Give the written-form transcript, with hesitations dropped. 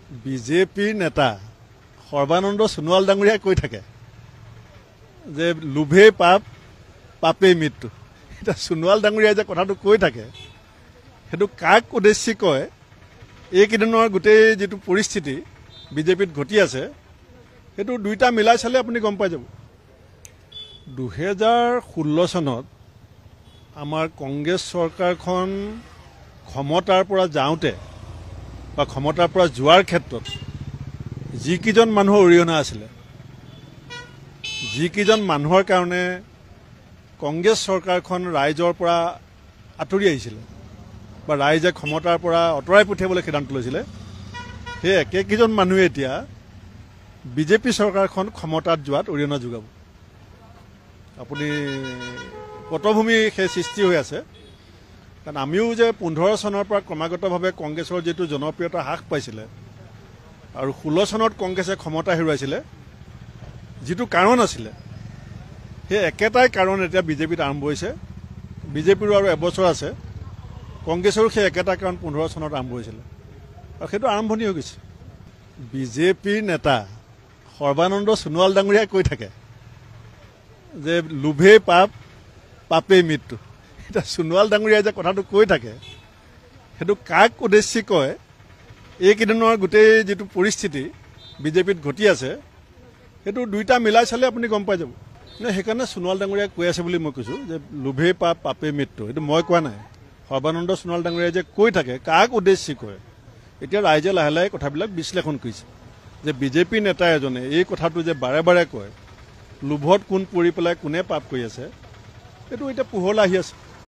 বিজেপিৰ নেতা সৰ্বানন্দ সোণোৱাল ডাঙৰীয়াই কৈ থাকে যে লোভেই পাপ পাপেই মৃত্যু। এতিয়া সোণোৱাল ডাঙৰীয়াই যে কথাটো কৈ থাকে সেইটো কাক উদ্দেশ্যি কয়, এইকেইদিনৰ গোটেই যিটো পৰিস্থিতি বিজেপিত ঘটি আছে সেইটো দুইটা মিলাই চালে আপুনি গম পাই যাব। 2016 চনত আমাৰ কংগ্ৰেছ চৰকাৰখন ক্ষমতাৰ পৰা যাওঁতে বা ক্ষমতাৰ পৰা যোৱাৰ ক্ষেত্ৰত যিকেইজন মানুহৰ অৰিহণা আছিলে, যিকেইজন মানুহৰ কাৰণে কংগ্ৰেছ চৰকাৰখন ৰাইজৰ পৰা আঁতৰি আহিছিলে বা ৰাইজে ক্ষমতাৰ পৰা আঁতৰাই পঠিয়াবলৈ সিদ্ধান্ত লৈছিলে, সেই একেকেইজন মানুহে এতিয়া বিজেপি চৰকাৰখন ক্ষমতাত যোৱাত অৰিহণা যোগাব। আপুনি পটভূমি সেই সৃষ্টি হৈ আছে। কাৰণ আমিও যে 15 চনৰ পৰা ক্ৰমাগতভাৱে কংগ্ৰেছৰ যিটো জনপ্ৰিয়তা হ্ৰাস পাইছিলে আৰু 16 চনত কংগ্ৰেছে ক্ষমতা হেৰুৱাইছিলে, যিটো কাৰণ আছিলে সেই একেটাই কাৰণ এতিয়া বিজেপিত আৰম্ভ হৈছে। বিজেপিৰো আৰু এবছৰ আছে, কংগ্ৰেছৰো সেই একেটা কাৰণ 15 চনত আৰম্ভ হৈছিলে আৰু সেইটো আৰম্ভণি হৈ গৈছে। বিজেপিৰ নেতা সৰ্বানন্দ সোণোৱাল ডাঙৰীয়াই কৈ থাকে যে লোভেই পাপ পাপেই মৃত্যু। এতিয়া সোণোৱাল ডাঙৰীয়াই যে কথাটো কৈ থাকে সেইটো কাক উদ্দেশ্যি কয়, এইকেইদিনৰ গোটেই যিটো পৰিস্থিতি বিজেপিত ঘটি আছে সেইটো দুইটা মিলাই চালে আপুনি গম পাই যাব। সেইকাৰণে সোণোৱাল ডাঙৰীয়াই কৈ আছে বুলি মই কৈছোঁ যে লোভেই পাপ পাপেই মৃত্যু। এইটো মই কোৱা নাই, সৰ্বানন্দ সোণোৱাল ডাঙৰীয়াই যে কৈ থাকে কাক উদ্দেশ্যি কয়। এতিয়া ৰাইজে লাহে লাহে কথাবিলাক বিশ্লেষণ কৰিছে যে বিজেপি নেতা এজনে এই কথাটো যে বাৰে বাৰে কয়, লোভত কোন পৰি পেলাই কোনে পাপ কৰি আছে, সেইটো এতিয়া পোহৰলৈ আহি আছে।